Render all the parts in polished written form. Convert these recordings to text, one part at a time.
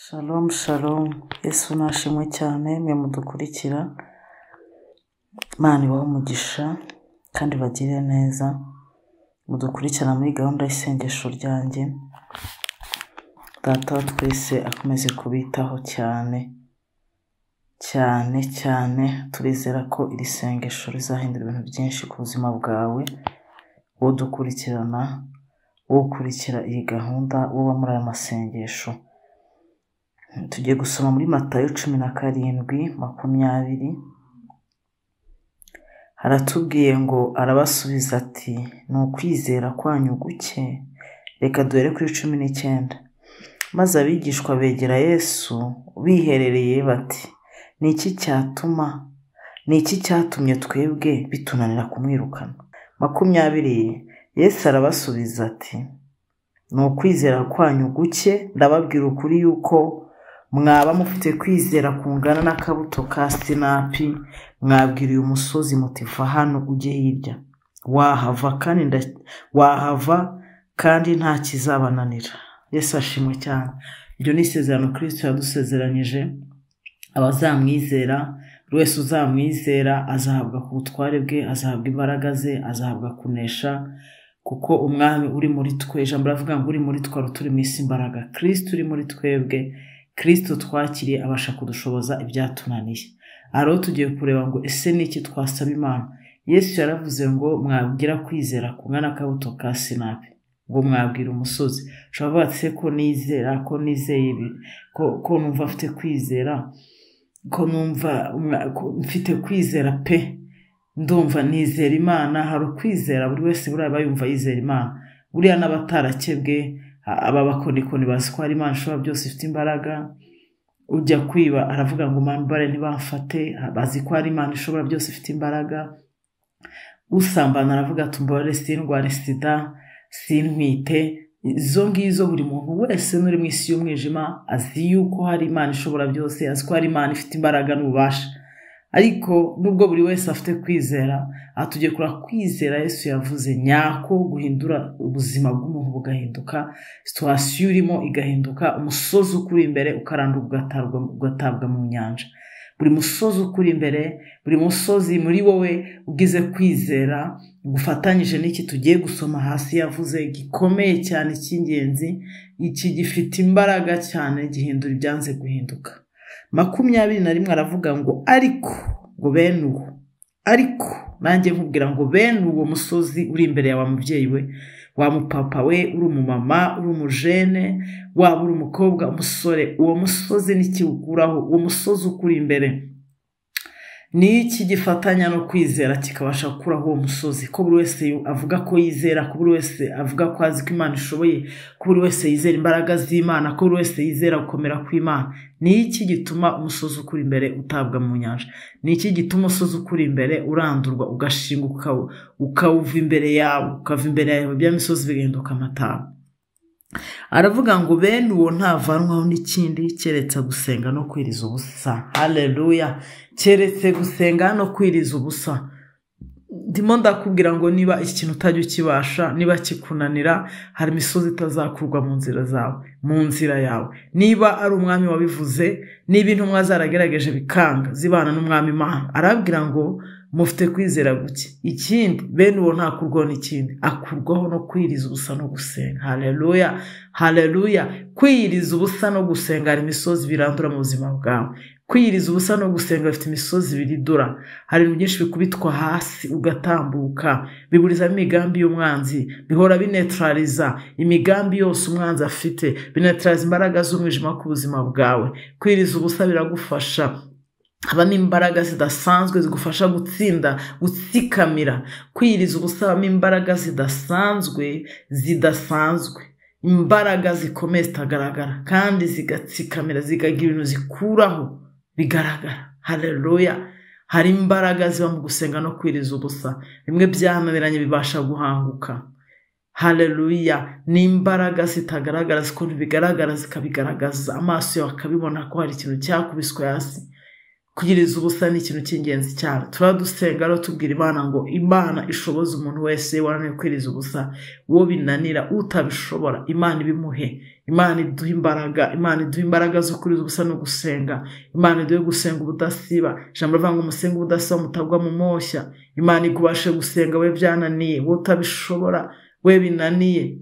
Shalom shalom, Yesu nashimwe cyane mwe mudukurikira. Imana ibahe umugisha kandi bagire neza mudukurikirana muri gahunda y'isengesho ryanjye. Data wa twese akomeze kubitaho cyane cyane cyane. Turizera ko iri sengesho rizahindura ibintu byinshi ku buzima bwawe, wowe dukurikirana, wowe ukurikira iyi gahunda, wowe muri aya masengesho. Tugiye gusoma muri Matayo 17:20. Haratubwiye ngo, arabasubiza ati, ni ukwizera kwanyu guke? Reka duhere kuri 19. Maze abigishwa begera Yesu biherereye bati, ni iki cyatumye twebwe bitunanira kumwirukana? 20. Yesu arabasubiza ati, ni ukwizera kwanyu guke? Ndababwira ukuri yuko mwaba mufite kwizera kungana n'akabuto ka sinapi, mwabwira uyu musozi muti va hano ujye hirya, wahava kandi nta kizabananira. Yesu ashimwe cyane. Iryo ni isezerano Kristo yadusezeranyije abazamwizera. Buri wese uzamwizera azahabwa ku butware bwe, azahabwa imbaraga ze, azahabwa kunesha, kuko umwami uri muri twe, ijambo ravuga ngo uri muri twe turi mu isi imbaraga. Kristo uri muri twebwe, Kristo twakiriye abasha kudushoboza ibyatunaniye. Araho tugiye kureba ngo ese ni iki twasaba Imana. Yesu yaravuze ngo mwabwira kwizera kungana n'akabuto ka sinapi, ngo mwabwira umusozi. Ushobora kuvuga ati ko nizera, ko nizeye ibi, ko numva mfite kwizera, ko numva mfite kwizera pe, ndumva nizera Imana. Hari ukwizera buri wese buriya bayumva yizera Imana. Buriya n'abatarakebwe, aba bakonikoni bazi ko ari Imana ishobora byose, ifite imbaraga. Ujya kwiba aravuga ngo mambare ntibamfate, bazi ko ari Imana ishobora byose, ifite imbaraga. Usambana aravuga ati mbore sindwara sida, sintwite. Izo ngizo buri muntu wese nuri mu isi y'umwijima azi yuko hari Imana ishobora byose, azi ko hari Imana ifite imbaraga n'ububasha. Ariko nubwo buri wese afite kwizera, tugiye kura kwizera Yesu yavuze nyako guhindura ubuzima bw'umuntu bugahinduka, situation urimo igahinduka, umusozi ukuri imbere ukarandurwa ugatabwa mu nyanja. Buri musozi ukuri imbere, buri musozi muri wowe ugize kwizera gufatanyije n'iki tugiye gusoma hasi yavuze gikomeye cyane cy'ingenzi, iki gifite imbaraga cyane, gihindura ibyanze guhinduka. 21 aravuga ngo ariko ngo bene uwo, ariko nanjye nkubwira ngo bene uwo musozi uri imbere yawe mubyeyi we, wa mupapa we, uri umumama, uri umujene, waba uri umukobwa, umusore, uwo musozi n'ikiwukuraho, uwo musozi ukuri imbere ni iki gifatanya no kwizera kikabasha gukuraho uwo musozi. Ko buri wese avuga ko yizera, ko buri wese avuga ko azi ko Imana ishoboye, ko buri wese yizera imbaraga z'Imana, ko buri wese yizera gukomera kw'Imana. Ni iki gituma umusozi ukuri imbere utabwa mu nyanja? Ni iki gituma umusozi ukuri imbere urandurwa ugashinguka, ukawuva imbere yawe, ukava imbere yawe, bya misozi bigahinduka amataba? Aravuga ngo bene uwo ntavanwaho n'ikindi keretse gusenga no kwiriza ubusa. Haleluya! Keretse gusenga no kwiriza ubusa. Ndimo ndakubwira ngo niba iki kintu utajya ukibasha, niba kikunanira, hari imisozi itazakurwa mu nzira zawe, mu nzira yawe. Niba ari umwami wabivuze, niba intumwa zaragerageje bikanga zibana n'umwami Imana, arabwira ngo mufite kwizera guke. Ikindi bene uwo ntakurwaho n'ikindi, akurwaho no kwiriza ubusa no gusenga. Haleluya! Haleluya! Kwiriza ubusa no gusenga hari imisozi birandura mu buzima bwawe. Kwiriza ubusa no gusenga bifite imisozi biridura. Hari ibintu byinshi bikubitwa hasi ugatambuka, biburiza imigambi y'umwanzi, bihora binetraliza imigambi yose umwanzi afite, binetraliza imbaraga z'umwijima ku buzima bwawe. Kwiriza ubusa biragufasha. Habamo imbaraga zidasanzwe zigufasha gutsinda, gutsikamira. Kwiriza ubusa habamo imbaraga zidasanzwe, imbaraga zikomeye zitagaragara kandi zigatsikamira, zigagira ibintu zikuraho bigaragara. Haleluya! Hari imbaraga ziba mu gusenga no kwiriza ubusa. Bimwe byananiranye bibasha guhanguka. Haleluya! Ni imbaraga zitagaragara zikora bigaragara, zikabigaragaza amaso yawe akabibona ko hari ikintu cyakubiswe hasi. kwiyiriza ubusa ni ikintu cy'ingenzi cyane. Turaba dusenga rero tubwira Imana ngo Imana ishoboza umuntu wese wananiwe kwiyiriza ubusa, uwo binanira utabishobora Imana ibimuhe. Imana iduha imbaraga, Imana iduha imbaraga zo kwiyiriza ubusa no gusenga. Imana iduhe gusenga ubudasiba. Ijambo rivuga ngo musenga ubudasiba mutagwa mu moshya. Imana igubashe gusenga we byananiye, wowe utabishobora, we binaniye.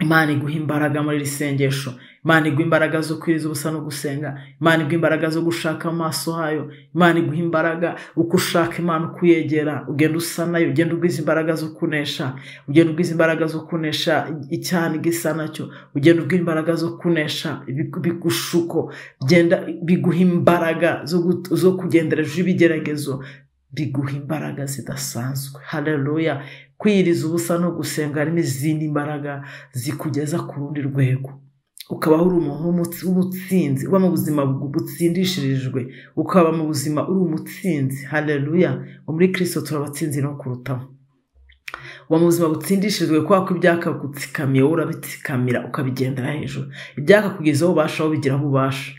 Imana iguha imbaraga muri iri sengesho. Imana iguha imbaraga zo kwiriza ubusa no gusenga. Imana iguha imbaraga zo gushaka amaso hayo. Imana iguha imbaraga uko ushaka Imana kuyegera, ugenda usa nayo, ugenda ugwiza imbaraga zo kunesha, ugenda ugwiza imbaraga zo kunesha icyana gisa nacyo, ugenda ugwiza imbaraga zo kunesha ibigushuko, genda biguha imbaraga zo kugendera hejuru y'ibigeragezo, biguha imbaraga zidasanzwe. Haleluya. Kwiyiriza ubusa no gusenga harimo izindi imbaraga zikugeza ku rundi rwego, ukabaho uri umuntu w'umutsinzi, uba mu buzima butsindishirijwe, ukaba mu buzima uri umutsinzi. Haleluya. Muri Kristo turabatsinzi no kurutaho. Uba mu buzima butsindishirijwe kubera ko ibyakagutsikamiye wowe urabitsikamira ukabigendera hejuru, ibyakakugezaho ubasha wowe bigiraho ubasha,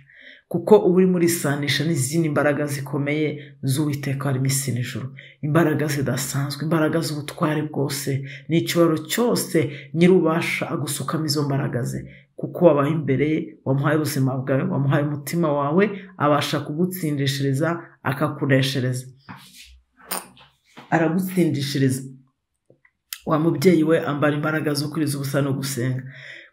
kuko uba uri muri sanisha n'izindi imbaraga zikomeye z'Uwiteka harimo isi n'ijuru, imbaraga zidasanzwe, imbaraga z'ubutware bwose n'icyubahiro cyose nyir'ubasha agusukamo izo mbaraga ze, kuko wabaye imbere ye, wamuhaye ubuzima bwawe, wamuhaye umutima wawe, abasha kugutsindishiriza akakuneshereza, aragutsindishiriza. Wa mubyeyi we ambara imbaraga zo kwiriza ubusa no gusenga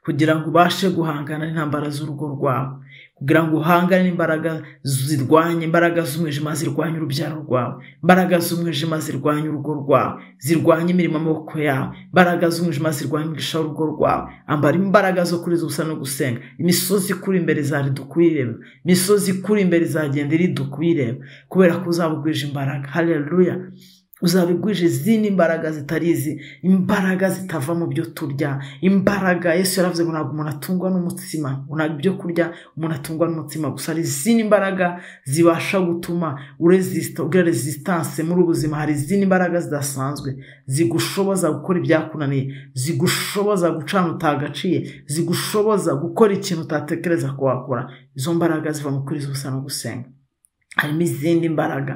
kugira ngo ubashe guhangana n'intambara z'urugo rwawe, kugira ngo uhangane n'imbaraga zirwanya, imbaraga z'umwijima zirwanya urubyaro rwawe, imbaraga z'umwijima zirwanya urugo rwawe, zirwanya imirimo amaboko yawe, imbaraga z'umwijima zirwanya umugisha w'urugo rwawe. Ambara imbaraga zo kwiriza ubusa no gusenga. Imisozi ikuri imbere izariduka uyireba, imisozi ikuri imbere izagenda iriduka uyireba, kubera ko uzaba ugwije imbaraga. Haleluya. Uzabigwije izindi imbaraga zitari izi, imbaraga zitava mu byo turya, imbaraga Yesu yaravuze ngo ntabwo umuntu atungwa n'umutsima, ntabwo ibyo kurya umuntu atungwa n'umutsima gusa, hari izindi imbaraga zibasha gutuma ugira resistance muri ubuzima. Hari izindi imbaraga zidasanzwe zigushoboza gukora ibyakunaniye, zigushoboza gucana utagaciye, zigushoboza gukora ikintu utatekereza ko wakora. Izo mbaraga ziva mu kwiriza ubusa no gusenga. Harimo izindi imbaraga,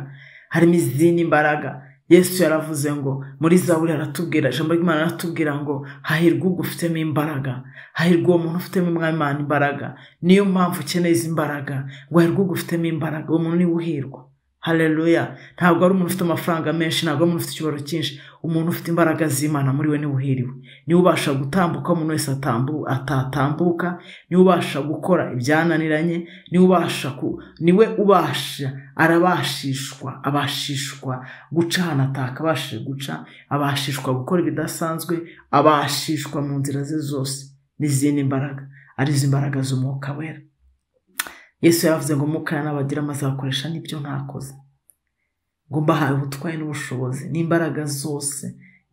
harimo izindi imbaraga. Yesu yaravuze ngo muri Zaburi aratubwira, ijambo ry'Imana aratubwira ngo hahirwa ugufitemo imbaraga, hahirwa uwo muntu ufitemo Imana imbaraga. Niyo mpamvu ukeneye izi imbaraga, ngo hahirwa ugufitemo imbaraga, uwo muntu niwe uhirwa. Haleluya. Ntabwo ari umuntu ufite amafaranga menshi, ntabwo ari umuntu ufite icyubahiro cyinshi, umuntu ufite imbaraga z'Imana muri we niwe uhiriwe. Niwe ubasha gutambuka umuntu wese atatambuka, niwe ubasha gukora ibyananiranye, niwe ubasha, arabashishwa, abashishwa guca ahantu atakabashije guca, abashishwa gukora ibidasanzwe, abashishwa mu nzira ze zose. N'izindi imbaraga ari izi imbaraga z'Umwuka Wera. Yesu yavuze ngo Umwuka n'abagira amaze akoresha n'ibyo ntakoze, ngo mbahaye ubutware n'ubushobozi n'imbaraga zose,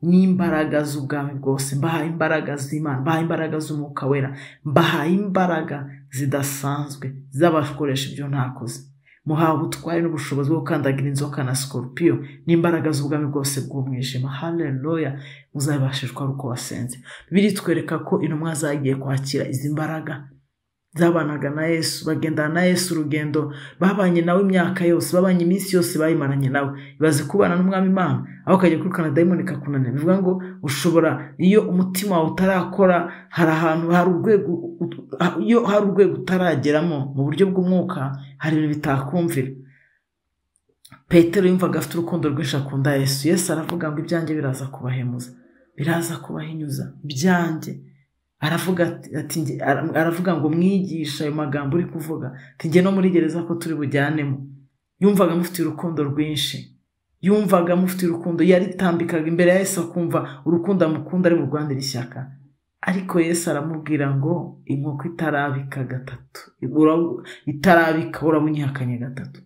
n'imbaraga z'ubwami bwose, mbahaye imbaraga z'Imana, mbahaye imbaraga z'Umwuka Wera, mbahaye imbaraga zidasanzwe z'abakoresha ibyo ntakoze. Muhawe ubutware n'ubushobozi bwo gukandagira inzoka na scorpion n'imbaraga z'ubwami bwose bw'umwijima. Haleluya. Muzabashishwa ari uko wasenze. Bibiliya itwereka ko intumwa zagiye kwakira izi mbaraga, zabanaga na Yesu, bagendana na Yesu urugendo, babanye nawe imyaka yose, babanye iminsi yose bayimaranye nawe. Ibaze kubana n'Umwami Imana aho ukajya kwirukana dayimoni ikakunanira. Bivuga ngo ushobora, iyo umutima wawe utarakora, hari ahantu, hari urwego, iyo hari urwego utarageramo mu buryo bw'umwuka, hari ibintu bitakumvira. Petero yumvaga afite urukundo rwinshi akunda Yesu. Yesu aravuga ngo ibyanjye biraza kubahemuza, biraza kubahinyuza ibyanjye. Aravuga ngo mwigisha ayo magambo uri kuvuga, njye no muri gereza ko turi bujyanemo. Yumvaga mufite urukundo rwinshi, yumvaga mufite urukundo, yaritambikaga imbere ya Yesu akumva urukundo amukunda ari mu Rwanda ishyaka. Ariko Yesu aramubwira ngo inkoko itarabika gatatu, itarabika urabunyihakanye gatatu.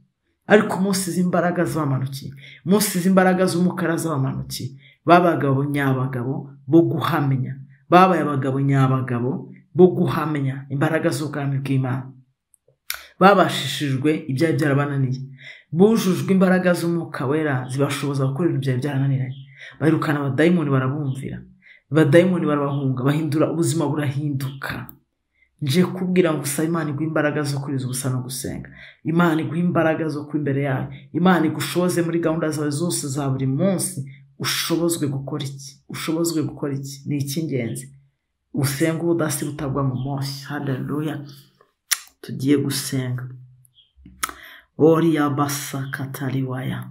Ariko umunsi z'imbaraga z'abamanukiye, umunsi z'imbaraga z'umukara z'abamanukiye, babagabo nyabagabo bo guhamenya, babaye abagabo nyabagabo bo guhamenya imbaraga z'ubwami bw'Imana. Babashishijwe ibyari byarabananiye, bujujwe imbaraga z'Umwuka Wera zibashoboza gukora ibintu byari byarananiranye. Bahirukana abadayimoni barabumvira, abadayimoni barabahunga, bahindura ubuzima burahinduka. nje kubwira ngo usaba Imana iguha imbaraga zo kuriza ubusa no gusenga. Imana iguha imbaraga zo kuba imbere yawe. Imana igushoboze muri gahunda zawe zose za buri munsi. Ushobozwe gukora iki? Ni icy'ingenzi. Usenga ubudasi butagwa mu moshya. Haleluya. Tugiye gusenga. Oriya basakatariwaya.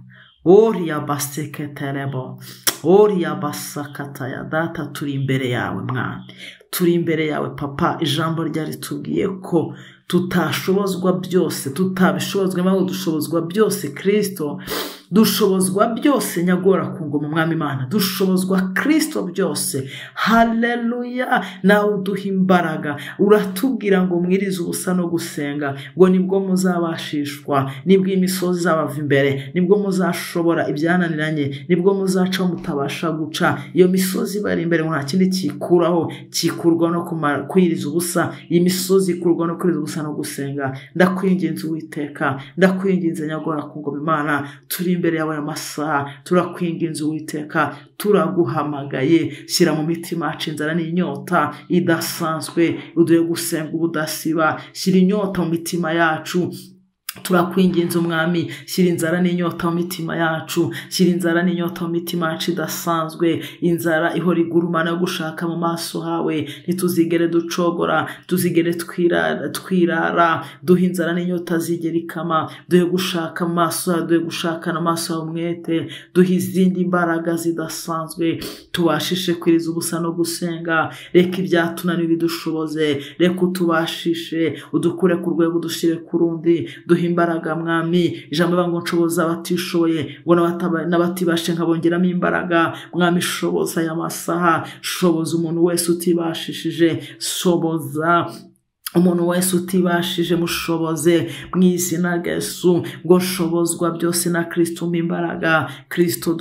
Oriya baseketerebo. Oriya basakataya. Data, turi imbere yawe Mwana. Turi imbere yawe Papa. Ijambo ryari tubwiye ko tutashobozwa byose, tutabishobozwa maze dushobozwa byose Kristo. Dushobozwa byose nyagora ku ngoma Mwami Imana. Dushobozwa Kristo byose. Haleluya. Nawe uduha imbaraga. Uratubwira ngo mwirize ubusa no gusenga, ngo nibwo muzabashishwa, nibwo imisozi izabava imbere, nibwo muzashobora ibyananiranye, nibwo muzaca mutabasha guca. Iyo misozi bari imbere nta kindi kikuraho, kikurwa no kwiriza ubusa. Iyi misozi ikurwa no kwiriza ubusa no gusenga. Ndakwinginze Uwiteka, ndakwinginze nyagora ku ngoma Imana. Turi imbere yawe amasaha, turakwinginze Uwiteka, turaguhamagaye. Shyira mu mitima yacu inzara n'inyota idasanzwe, uduhe gusenga ubudasiba. Shyira inyota mu mitima yacu. Turakwinginze Umwami, shyira inzara n'inyota mu mitima yacu. Shyira inzara n'inyota mu mitima yacu idasanzwe. Inzara ihora igurumana yo gushaka mu maso hawe. Ntituzigere ducogora, tuzigere twirara. Duhe inzara n'inyota zigera ikama. Duhe gushaka mu maso hawe, duhe gushakana amaso hawe umwete. Duhe izindi imbaraga zidasanzwe, tubashishe kwiriza ubusa no gusenga. Reka ibyatunaniye bidushoboze. Reka utubashishe, udukure ku rwego udushyire ku rundi. Duhe imbaraga Mwami. Ijambo rivuga ngo nshoboza abatishoboye, ngo n'abatibashe nkabongeramo imbaraga. Mwami, shoboza aya masaha. Shoboza umuntu wese utibashishije. Shoboza umuntu wese utibashije, mushoboze mu izina rya Yesu. Ngo nshobozwa byose na Kristo umpa imbaraga. Kristo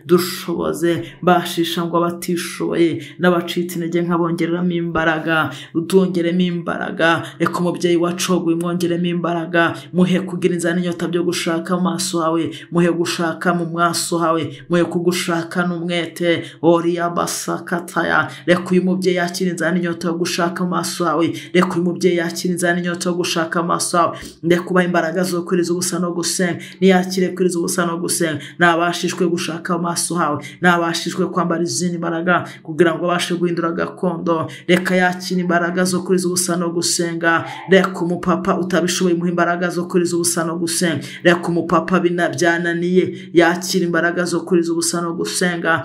dushoboze. Bashisha ngo abatishoboye n'abacitse intege nkabongeramo imbaraga. Utongeremo imbaraga. Reka umubyeyi wacu umwongeremo imbaraga. Muhe kugira inzara n'inyota byo gushaka mu maso hawe. Muhe gushaka mu maso hawe. Muhe kugushaka n'umwete. Oriya basakataya. Reka uyu mubyeyi yakira inzara n'inyota yo gushaka mu maso hawe. Reka uyu mubyeyi yakira inzara n'inyota yo gushaka amaso hawe. Reka ubaha imbaraga zo kwiriza ubusa no gusenga. Niyakire kwiriza ubusa no gusenga. Nabashishwe gushaka amaso hawe. Nabashishwe kwambara izindi imbaraga kugira ngo abashe guhindura gakondo. Reka yakira imbaraga zo kwiriza ubusa no gusenga. Reka umupapa utabishoboye muha imbaraga zo kwiriza ubusa no gusenga. Reka umupapa byananiye yakira imbaraga zo kwiriza ubusa no gusenga.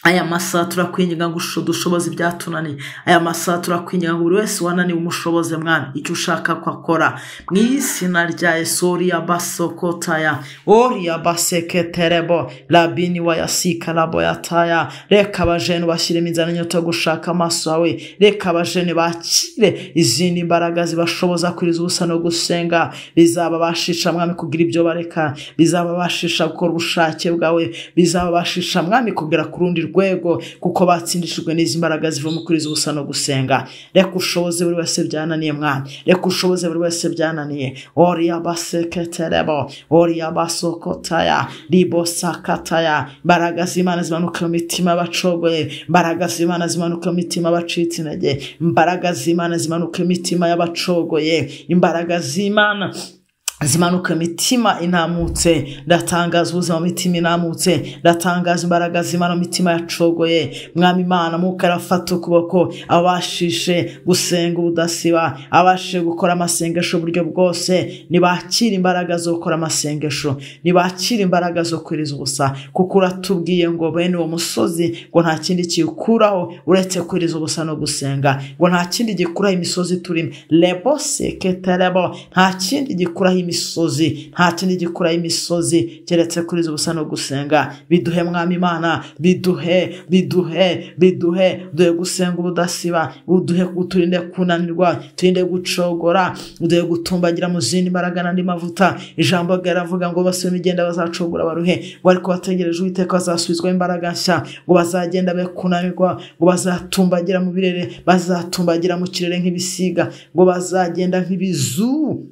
Aya masaha turakwinginga ngo dushoboze ibyatunaniye. Aya masaha turakwinginga ngo buri wese wananiwe umushoboze Mwana, icyo ushaka ko akora mu izina rya Yesu. Oriya basokotaya. Oriya baseketerebo. Labini wayasika laboyataya. Reka abajene bashyiremo inzara n'inyota yo gushaka amaso hawe. Reka abajene bakire izindi imbaraga zibashoboza kwiriza ubusa no gusenga. Bizababashisha Mwami kugira ibyo bareka. Bizababashisha gukora ubushake bwawe. Bizababashisha Mwami kugera ku rundi rwego, kuko batsindishijwe n'izi mbaraga ziva mu kwiriza ubusa no gusenga. Reka ushoboze buri wese byananiye Mwana. Reka ushoboze buri wese byananiye. Oriya baseketerebo. Oriya basokotaya. Libosakataya. Imbaraga z'Imana zimanuka mu mitima y'abacogoye. Imbaraga z'Imana zimanuka mu mitima y'abacitse intege. Imbaraga z'Imana zimanuka mu mitima y'abacogoye. Imbaraga z'Imana zimanuka imitima inamutse. Ndatangaza ubuzima mu mitima inamutse. Ndatangaza imbaraga z'Imana mu mitima yacogoye. Mwami Imana, Mwuka arafata ukuboko. Abashishe gusenga ubudasiba, abashishe gukora amasengesho uburyo bwose. Nibakira imbaraga zo gukora amasengesho. Nibakira imbaraga zo kwiriza ubusa, kuko uratubwiye ngo bene uwo musozi ngo nta kindi kiwukuraho uretse kwiriza ubusa no gusenga. Ngo nta kindi gikuraho imisozi turimo. Lebose keterebo. Nta kindi gikuraho imisozi, nta kindi gikuraho imisozi keretse kwiriza ubusa no gusenga. Biduhe Mwami Imana, biduhe duhe gusenga ubudasiba. Uduhe kuturinde kunanirwa, turinde gucogora. Uduhe gutumbagira mu zindi mbaraga n'andi mavuta. Ijambo ryaravuga ngo bose bimigenda bazacogora baruhe, ngo ariko bategereje Uwiteka bazasubizwa imbaraga nshya. Ngo bazagenda be kunanirwa, ngo bazatumbagira mu birere, bazatumbagira mu kirere nk'ibisiga, ngo bazagenda nk'ibizu.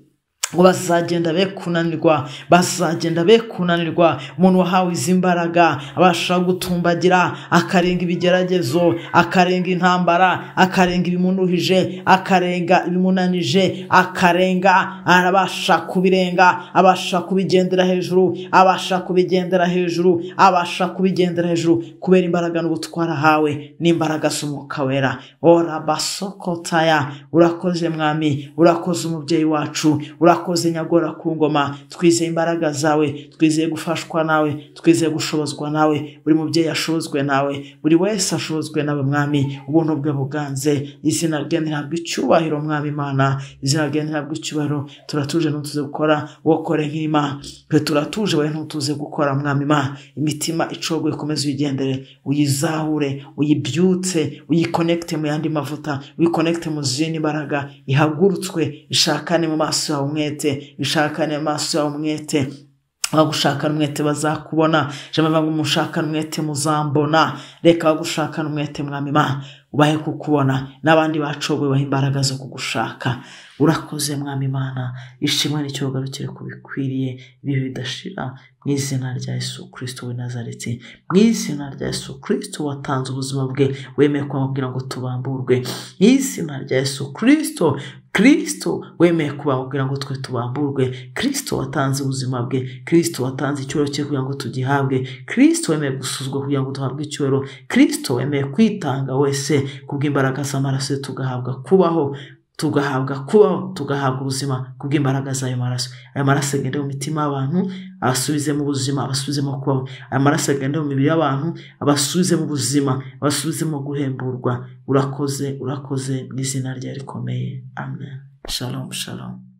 ngo bazagenda be kunanirwa, bazagenda be kunanirwa. Umuntu wahawe izi mbaraga abasha gutumbagira, akarenga ibigeragezo, akarenga intambara, akarenga ibimunuhije, akarenga ibimunanije, akarenga, arabasha kubirenga, abasha kubigendera hejuru, abasha kubigendera hejuru, abasha kubigendera hejuru, kubera imbaraga n'ubutwara hawe n'imbaraga z'Umwuka Wera. Ora basokotaya, urakoze Mwami, urakoze umubyeyi wacu, urakoze nyagora ku ngoma. Twizeye imbaraga zawe, twizeye gufashwa nawe, twizeye gushobozwa nawe. Buri mubyeyi ashobozwe nawe, buri wese ashobozwe nawe Mwami. Ubuntu bwe buganze, izina rye ntihabwe icyubahiro Mwami Imana, izina rye ntihabwe icyubahiro. Turatuje ntutuze gukora, wokore nk'Imana. Turatuje we ntutuze gukora Mwami Imana. Imitima icogoye komeza uyigendere, uyizahure, uyibyutse, uyikonekte mu yandi mavuta, uyikonekte mu zindi mbaraga. Ihagurutswe, ishakane mu maso yawe umwete, ishakane mu maso yawe umwete. Abagushakana umwete bazakubona, jambo bavuga umushakana umwete muzambona. Reka abagushakana umwete Mwami Imana ubahe kukubona, n'abandi bacogoye baha imbaraga zo kugushaka. Urakoze Mwami Imana, ishimwe n'icyogarukire kubikwiriye, ibihe bidashira, mu izina rya Yesu Kristo w'i Nazareti, mu izina rya Yesu Kristo watanze ubuzima bwe, wemeye kumubwira ngo tubamburwe, mu izina rya Yesu Kristo. Kristo wemeye kubabwira ngo twe tubamburwe, Kristo watanze ubuzima bwe, Kristo watanze icyubahiro cye kugira ngo tugihabwe, Kristo wemeye gusuzugwa kugira ngo duhabwe icyubahiro, Kristo wemeye kwitanga wese kubw'imbaraga z'amaraso tugahabwa kubaho, tugahabwa ubuzima kubw'imbaraga z'ayo maraso. Aya maraso agende mu mitima y'abantu, abasubize mu buzima, abasubize mu kubaho. Aya maraso agende mu mibiri y'abantu, abasubize mu buzima, abasubize mu guhemburwa. Urakoze, urakoze, mu izina rye rikomeye. Amen. Shalom, shalom.